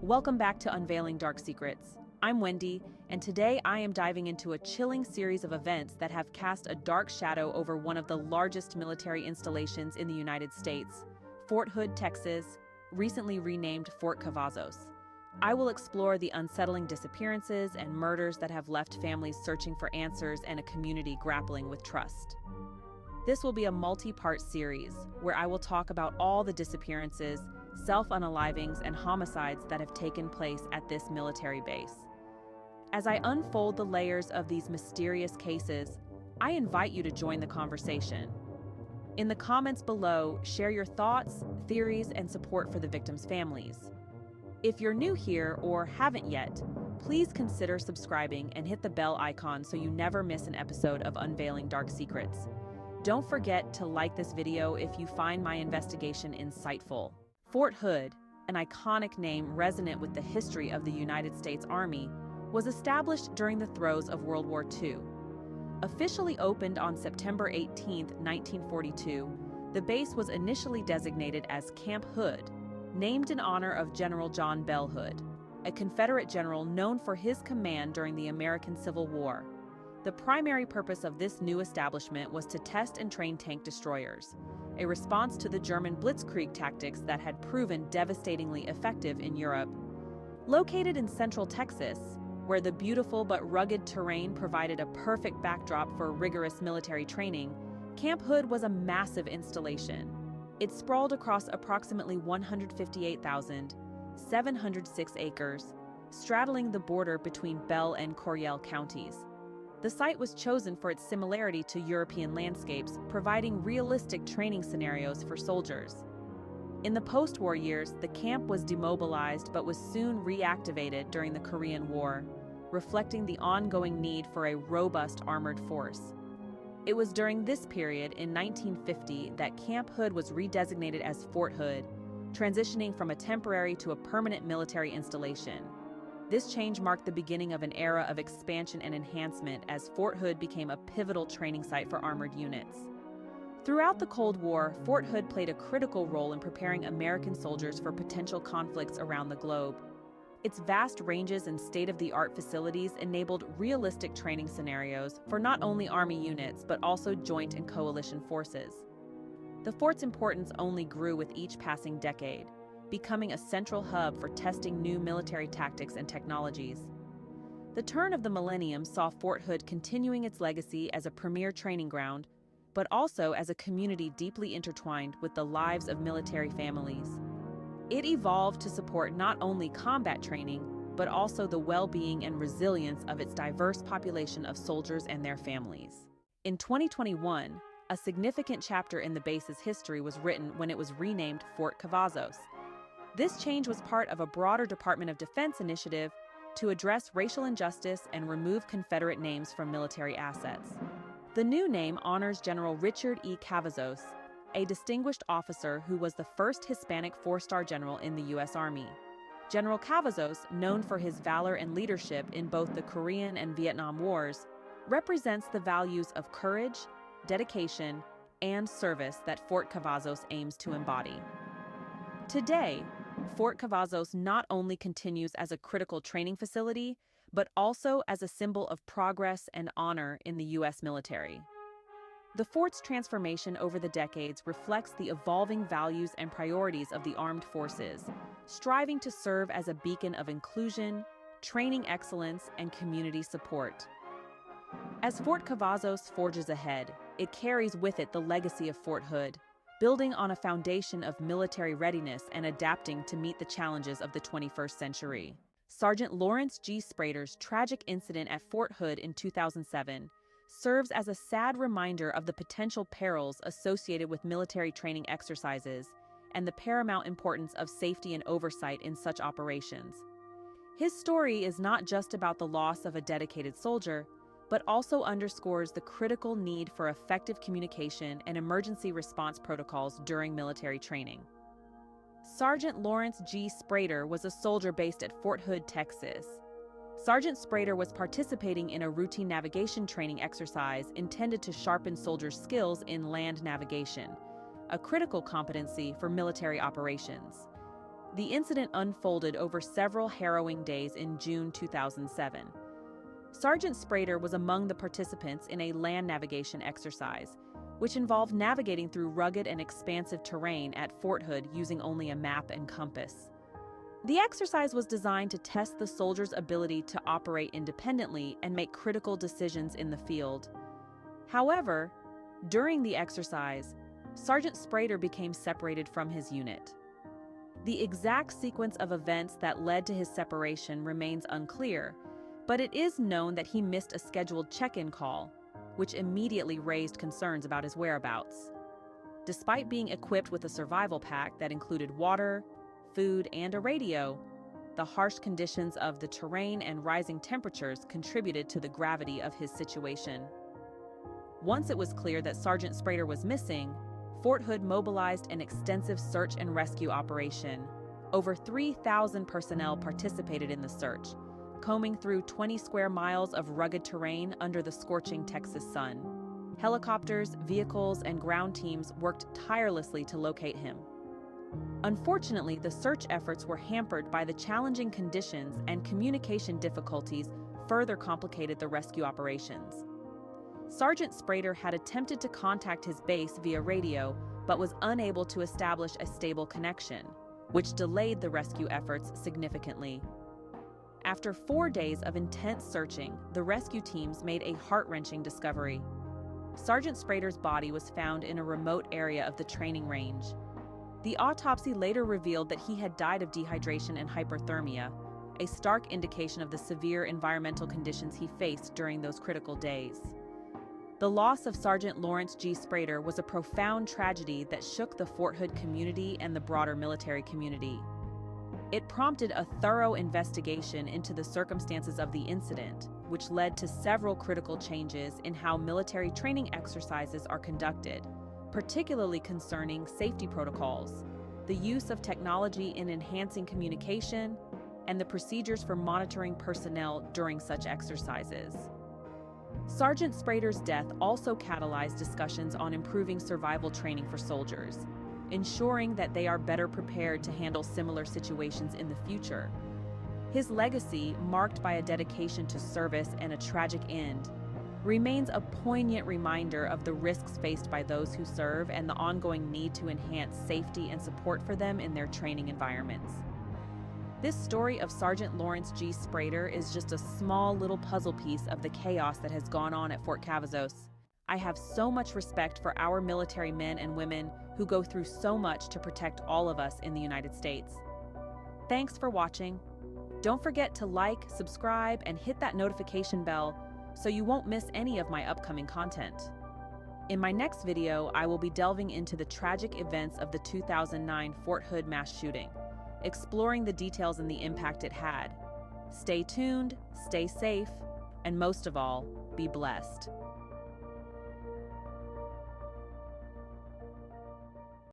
Welcome back to Unveiling Dark Secrets. I'm Wendy, and today I am diving into a chilling series of events that have cast a dark shadow over one of the largest military installations in the United States, Fort Hood, Texas, recently renamed Fort Cavazos. I will explore the unsettling disappearances and murders that have left families searching for answers and a community grappling with trust. This will be a multi-part series where I will talk about all the disappearances, self-unalivings, and homicides that have taken place at this military base. As I unfold the layers of these mysterious cases, I invite you to join the conversation. In the comments below, share your thoughts, theories, and support for the victims' families. If you're new here or haven't yet, please consider subscribing and hit the bell icon so you never miss an episode of Unveiling Dark Secrets. Don't forget to like this video if you find my investigation insightful. Fort Hood, an iconic name resonant with the history of the United States Army, was established during the throes of World War II. Officially opened on September 18, 1942, the base was initially designated as Camp Hood, named in honor of General John Bell Hood, a Confederate general known for his command during the American Civil War. The primary purpose of this new establishment was to test and train tank destroyers, a response to the German blitzkrieg tactics that had proven devastatingly effective in Europe. Located in central Texas, where the beautiful but rugged terrain provided a perfect backdrop for rigorous military training, Camp Hood was a massive installation. It sprawled across approximately 158,706 acres, straddling the border between Bell and Coryell counties. The site was chosen for its similarity to European landscapes, providing realistic training scenarios for soldiers. In the post-war years, the camp was demobilized but was soon reactivated during the Korean War, reflecting the ongoing need for a robust armored force. It was during this period, in 1950, that Camp Hood was redesignated as Fort Hood, transitioning from a temporary to a permanent military installation. This change marked the beginning of an era of expansion and enhancement as Fort Hood became a pivotal training site for armored units. Throughout the Cold War, Fort Hood played a critical role in preparing American soldiers for potential conflicts around the globe. Its vast ranges and state-of-the-art facilities enabled realistic training scenarios for not only Army units but also joint and coalition forces. The fort's importance only grew with each passing decade, becoming a central hub for testing new military tactics and technologies. The turn of the millennium saw Fort Hood continuing its legacy as a premier training ground, but also as a community deeply intertwined with the lives of military families. It evolved to support not only combat training, but also the well-being and resilience of its diverse population of soldiers and their families. In 2021, a significant chapter in the base's history was written when it was renamed Fort Cavazos. This change was part of a broader Department of Defense initiative to address racial injustice and remove Confederate names from military assets. The new name honors General Richard E. Cavazos, a distinguished officer who was the first Hispanic four-star general in the U.S. Army. General Cavazos, known for his valor and leadership in both the Korean and Vietnam Wars, represents the values of courage, dedication, and service that Fort Cavazos aims to embody. Today, Fort Cavazos not only continues as a critical training facility, but also as a symbol of progress and honor in the U.S. military. The fort's transformation over the decades reflects the evolving values and priorities of the armed forces, striving to serve as a beacon of inclusion, training excellence, and community support. As Fort Cavazos forges ahead, it carries with it the legacy of Fort Hood, building on a foundation of military readiness and adapting to meet the challenges of the 21st century. Sergeant Lawrence G. Sprader's tragic incident at Fort Hood in 2007 serves as a sad reminder of the potential perils associated with military training exercises and the paramount importance of safety and oversight in such operations. His story is not just about the loss of a dedicated soldier, but also underscores the critical need for effective communication and emergency response protocols during military training. Sergeant Lawrence G. Sprader was a soldier based at Fort Hood, Texas. Sergeant Sprader was participating in a routine navigation training exercise intended to sharpen soldiers' skills in land navigation, a critical competency for military operations. The incident unfolded over several harrowing days in June 2007. Sergeant Sprader was among the participants in a land navigation exercise, which involved navigating through rugged and expansive terrain at Fort Hood using only a map and compass. The exercise was designed to test the soldiers' ability to operate independently and make critical decisions in the field. However, during the exercise, Sergeant Sprader became separated from his unit. The exact sequence of events that led to his separation remains unclear, but it is known that he missed a scheduled check-in call, which immediately raised concerns about his whereabouts. Despite being equipped with a survival pack that included water, food, and a radio, the harsh conditions of the terrain and rising temperatures contributed to the gravity of his situation. Once it was clear that Sergeant Sprader was missing, Fort Hood mobilized an extensive search and rescue operation. Over 3,000 personnel participated in the search, combing through 20 square miles of rugged terrain under the scorching Texas sun. Helicopters, vehicles, and ground teams worked tirelessly to locate him. Unfortunately, the search efforts were hampered by the challenging conditions, and communication difficulties further complicated the rescue operations. Sergeant Sprader had attempted to contact his base via radio, but was unable to establish a stable connection, which delayed the rescue efforts significantly. After 4 days of intense searching, the rescue teams made a heart-wrenching discovery. Sergeant Sprader's body was found in a remote area of the training range. The autopsy later revealed that he had died of dehydration and hyperthermia, a stark indication of the severe environmental conditions he faced during those critical days. The loss of Sergeant Lawrence G. Sprader was a profound tragedy that shook the Fort Hood community and the broader military community. It prompted a thorough investigation into the circumstances of the incident, which led to several critical changes in how military training exercises are conducted, particularly concerning safety protocols, the use of technology in enhancing communication, and the procedures for monitoring personnel during such exercises. Sergeant Sprader's death also catalyzed discussions on improving survival training for soldiers, ensuring that they are better prepared to handle similar situations in the future. His legacy, marked by a dedication to service and a tragic end, remains a poignant reminder of the risks faced by those who serve and the ongoing need to enhance safety and support for them in their training environments. This story of Sergeant Lawrence G. Sprader is just a small little puzzle piece of the chaos that has gone on at Fort Cavazos. I have so much respect for our military men and women who go through so much to protect all of us in the United States. Thanks for watching. Don't forget to like, subscribe, and hit that notification bell so you won't miss any of my upcoming content. In my next video, I will be delving into the tragic events of the 2009 Fort Hood mass shooting, exploring the details and the impact it had. Stay tuned, stay safe, and most of all, be blessed.